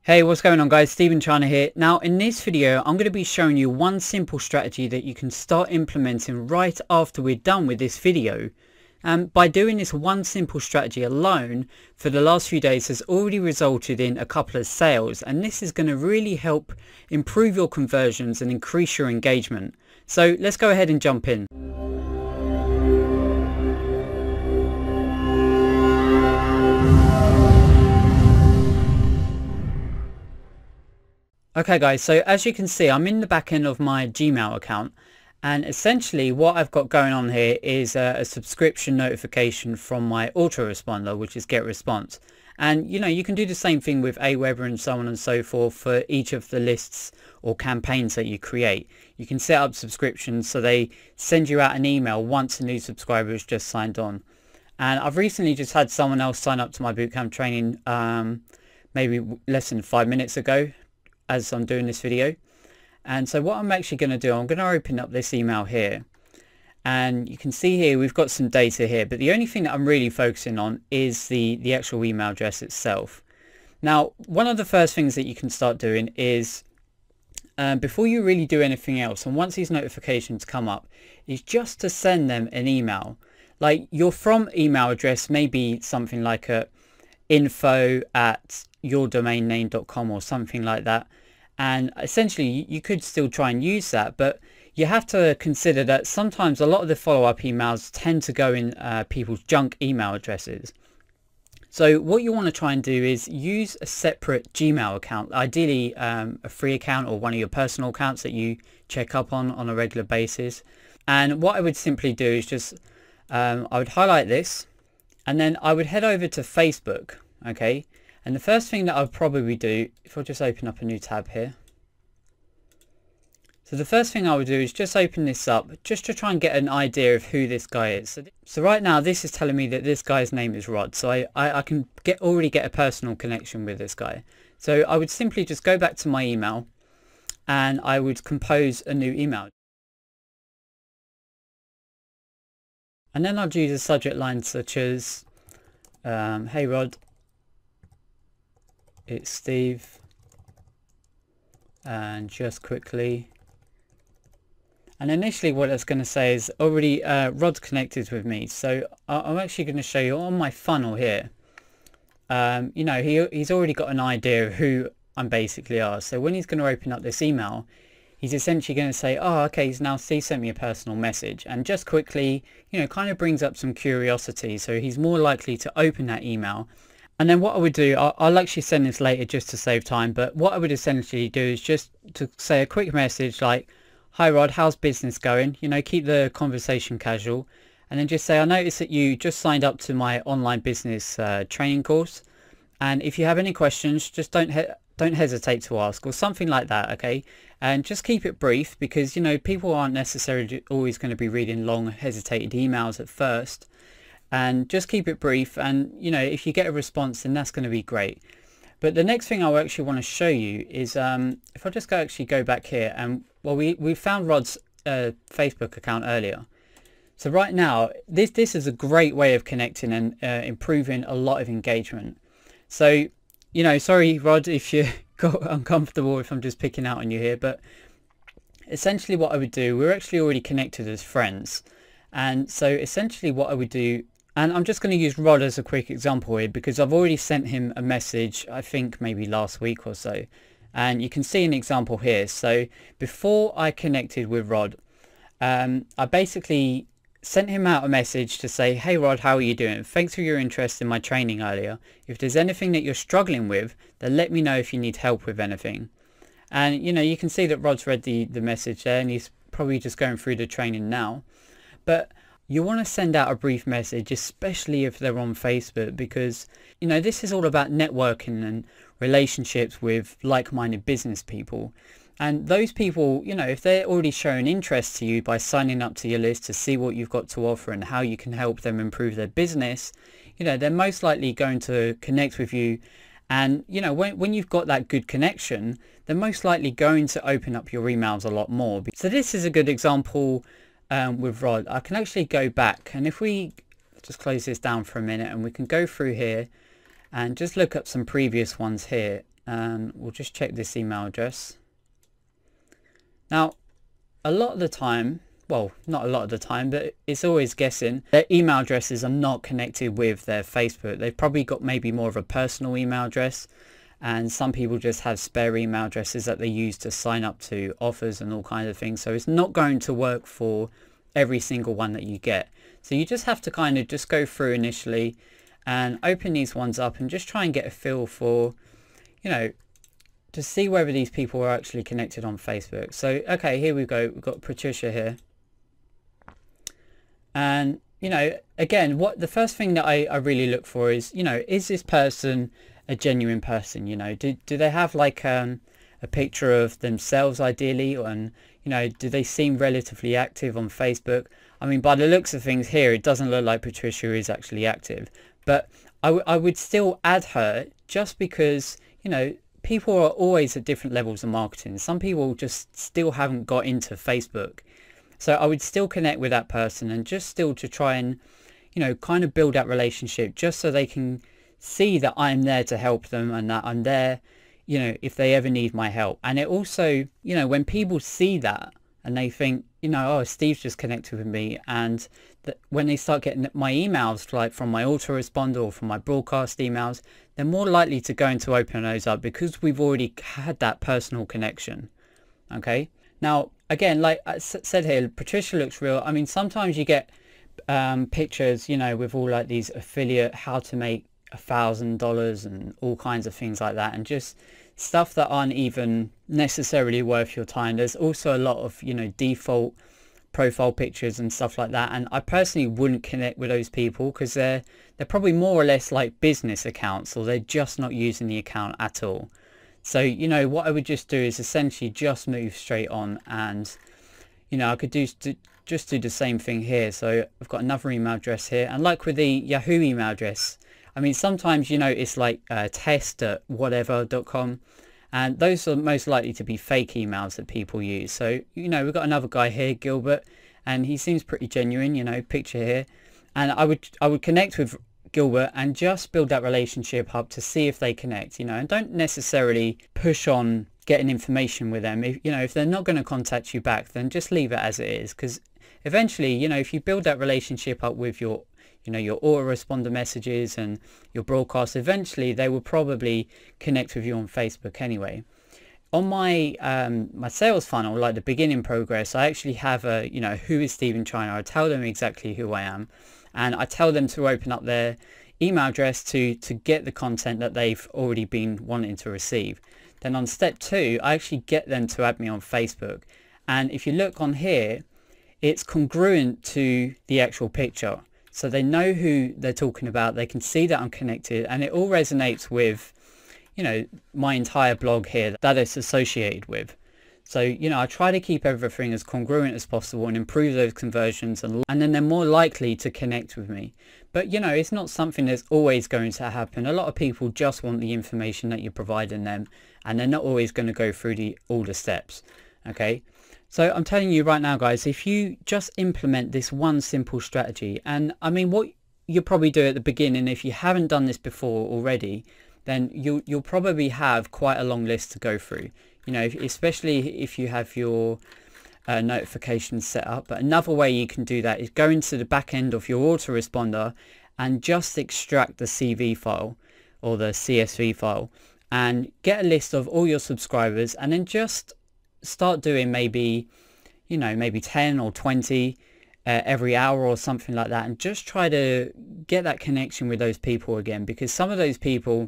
Hey, what's going on guys? Stephen China here. Now in this video I'm going to be showing you one simple strategy that you can start implementing right after we're done with this video. By doing this one simple strategy alone for the last few days has already resulted in a couple of sales, and this is going to really help improve your conversions and increase your engagement. So let's go ahead and jump in. Okay guys, so as you can see I'm in the back end of my Gmail account, and essentially what I've got going on here is a subscription notification from my autoresponder, which is GetResponse. And you know, you can do the same thing with Aweber and so on and so forth for each of the lists or campaigns that you create. You can set up subscriptions so they send you out an email once a new subscriber has just signed on. And I've recently just had someone else sign up to my bootcamp training maybe less than 5 minutes ago as I'm doing this video. And so what I'm actually going to do, I'm going to open up this email here, and you can see here we've got some data here, but the only thing that I'm really focusing on is the actual email address itself. Now one of the first things that you can start doing is before you really do anything else, and once these notifications come up, is just to send them an email. Like your from email address may be something like a info@yourdomainname.com or something like that, and essentially you could still try and use that, but you have to consider that sometimes a lot of the follow-up emails tend to go in people's junk email addresses. So what you want to try and do is use a separate Gmail account, ideally a free account or one of your personal accounts that you check up on a regular basis. And what I would simply do is just I would highlight this, and then I would head over to Facebook, okay? And the first thing that I'll probably do, if I just open up a new tab here. So the first thing I would do is just open this up just to try and get an idea of who this guy is. So right now this is telling me that this guy's name is Rod. So I can already get a personal connection with this guy. So I would simply just go back to my email and I would compose a new email. And then I'll use a subject line such as, hey Rod, it's Steve, and just quickly. And initially what it's going to say is already Rod's connected with me. So I'm actually going to show you on my funnel here. You know, he's already got an idea of who I'm basically are. So when he's going to open up this email, he's essentially going to say, oh, okay, now Steve sent me a personal message, and just quickly, you know, kind of brings up some curiosity. So he's more likely to open that email. And then what I would do, I'll actually send this later just to save time, but what I would essentially do is just to say a quick message like, hi Rod, how's business going? You know, keep the conversation casual, and then just say, I noticed that you just signed up to my online business training course, and if you have any questions, just don't hesitate to ask, or something like that, okay? And just keep it brief, because you know, people aren't necessarily always going to be reading long hesitated emails at first, and just keep it brief. And you know, if you get a response, then that's going to be great. But the next thing I actually want to show you is if I just go back here, and well, we found Rod's Facebook account earlier. So right now this is a great way of connecting and improving a lot of engagement. So you know, sorry Rod if you got uncomfortable if I'm just picking out on you here, but essentially what I would do, we're actually already connected as friends, and so essentially what I would do, and I'm just going to use Rod as a quick example here because I've already sent him a message, I think maybe last week or so, and you can see an example here. So before I connected with Rod, I basically sent him out a message to say, hey Rod, how are you doing? Thanks for your interest in my training earlier. If there's anything that you're struggling with, then let me know if you need help with anything. And you know, you can see that Rod's read the message there, and he's probably just going through the training now. But you want to send out a brief message, especially if they're on Facebook, because you know, this is all about networking and relationships with like-minded business people. And those people, you know, if they're already showing interest to you by signing up to your list to see what you've got to offer and how you can help them improve their business, you know, they're most likely going to connect with you. And you know, when you've got that good connection, they're most likely going to open up your emails a lot more. So this is a good example with Rod. I can actually go back, and if we just close this down for a minute, and we can go through here and just look up some previous ones here. and we'll just check this email address. Now, a lot of the time, well, not a lot of the time, but it's always guessing, their email addresses are not connected with their Facebook. They've probably got maybe more of a personal email address, and some people just have spare email addresses that they use to sign up to offers and all kinds of things. So it's not going to work for every single one that you get. So you just have to kind of just go through initially and open these ones up and just try and get a feel for, you know, to see whether these people are actually connected on Facebook. So, okay, here we go. We've got Patricia here. And, you know, again, what the first thing that I really look for is, you know, is this person a genuine person? You know, do they have like a picture of themselves ideally, and, you know, do they seem relatively active on Facebook? I mean, by the looks of things here, it doesn't look like Patricia is actually active, but I would still add her, just because, you know, people are always at different levels of marketing. Some people just still haven't got into Facebook. So I would still connect with that person and just still to try and, you know, kind of build that relationship, just so they can see that I'm there to help them and that I'm there, you know, if they ever need my help. And it also, you know, when people see that and they think, you know, oh, Steve's just connected with me, and when they start getting my emails, like from my autoresponder or from my broadcast emails, they're more likely to go into open those up because we've already had that personal connection. Okay. Now, again, like I said here, Patricia looks real. I mean, sometimes you get pictures, you know, with all like these affiliate, how to make $1,000 and all kinds of things like that, and just stuff that aren't even necessarily worth your time. There's also a lot of, you know, default profile pictures and stuff like that, and I personally wouldn't connect with those people because they're probably more or less like business accounts, or they're just not using the account at all. So, you know, what I would just do is essentially just move straight on, and, you know, I could just do the same thing here. So I've got another email address here, and like with the Yahoo email address, I mean, sometimes, you know, it's like test@whatever.com, and those are most likely to be fake emails that people use. So, you know, we've got another guy here, Gilbert, and he seems pretty genuine, you know, picture here. And I would connect with Gilbert and just build that relationship up to see if they connect, you know, and don't necessarily push on getting information with them. If, you know, if they're not going to contact you back, then just leave it as it is, because eventually, you know, if you build that relationship up with your, you know, your autoresponder messages and your broadcast, eventually they will probably connect with you on Facebook anyway. On my my sales funnel, like the beginning progress, I actually have a, you know, who is Steve in China. I tell them exactly who I am, and I tell them to open up their email address to get the content that they've already been wanting to receive. Then on step 2, I actually get them to add me on Facebook, and if you look on here, it's congruent to the actual picture. So they know who they're talking about, they can see that I'm connected, and it all resonates with, you know, my entire blog here that it's associated with. So, you know, I try to keep everything as congruent as possible and improve those conversions, and then they're more likely to connect with me. But, you know, it's not something that's always going to happen. A lot of people just want the information that you're providing them, and they're not always going to go through all the steps. Okay. So I'm telling you right now, guys, if you just implement this one simple strategy, and I mean, what you'll probably do at the beginning, if you haven't done this before already, then you'll probably have quite a long list to go through, you know, especially if you have your notifications set up. But another way you can do that is go into the back end of your autoresponder and just extract the CV file or the CSV file and get a list of all your subscribers, and then just start doing maybe, you know, maybe 10 or 20 every hour or something like that, and just try to get that connection with those people again. Because some of those people,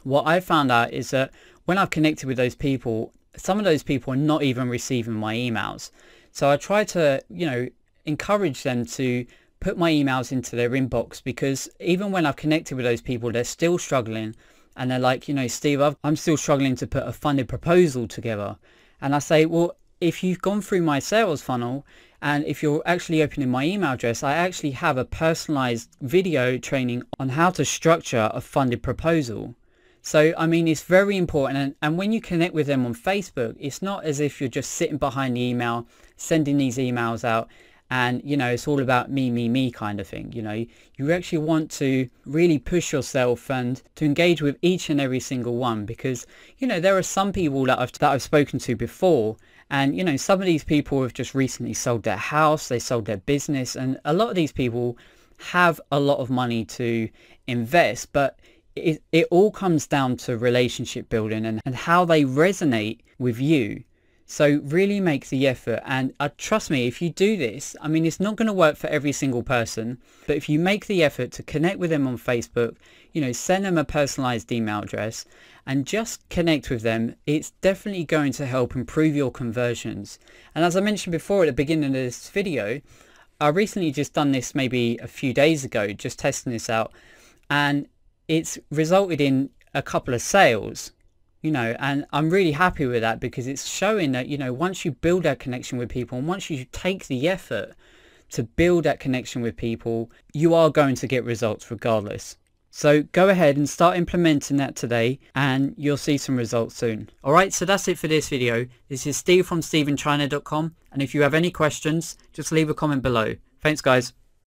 what I found out is that when I've connected with those people, some of those people are not even receiving my emails. So I try to, you know, encourage them to put my emails into their inbox, because even when I've connected with those people, they're still struggling, and they're like, you know, Steve, I'm still struggling to put a funded proposal together. And I say, well, if you've gone through my sales funnel, and if you're actually opening my email address, I actually have a personalized video training on how to structure a funded proposal. So, I mean, it's very important. And when you connect with them on Facebook, it's not as if you're just sitting behind the email, sending these emails out, and you know, it's all about me kind of thing. You know, you actually want to really push yourself and to engage with each and every single one, because you know, there are some people that I've spoken to before, and you know, some of these people have just recently sold their house, they sold their business, and a lot of these people have a lot of money to invest, but it all comes down to relationship building and how they resonate with you. So really make the effort, and trust me, if you do this, I mean, it's not going to work for every single person, but if you make the effort to connect with them on Facebook, you know, send them a personalized email address and just connect with them, it's definitely going to help improve your conversions. And as I mentioned before at the beginning of this video, I recently just done this maybe a few days ago, just testing this out, and it's resulted in a couple of sales. You know, and I'm really happy with that, because it's showing that, you know, once you build that connection with people and once you take the effort to build that connection with people, you are going to get results regardless. So go ahead and start implementing that today and you'll see some results soon. All right, so that's it for this video. This is Steve from steveinchina.com, and if you have any questions, just leave a comment below. Thanks guys.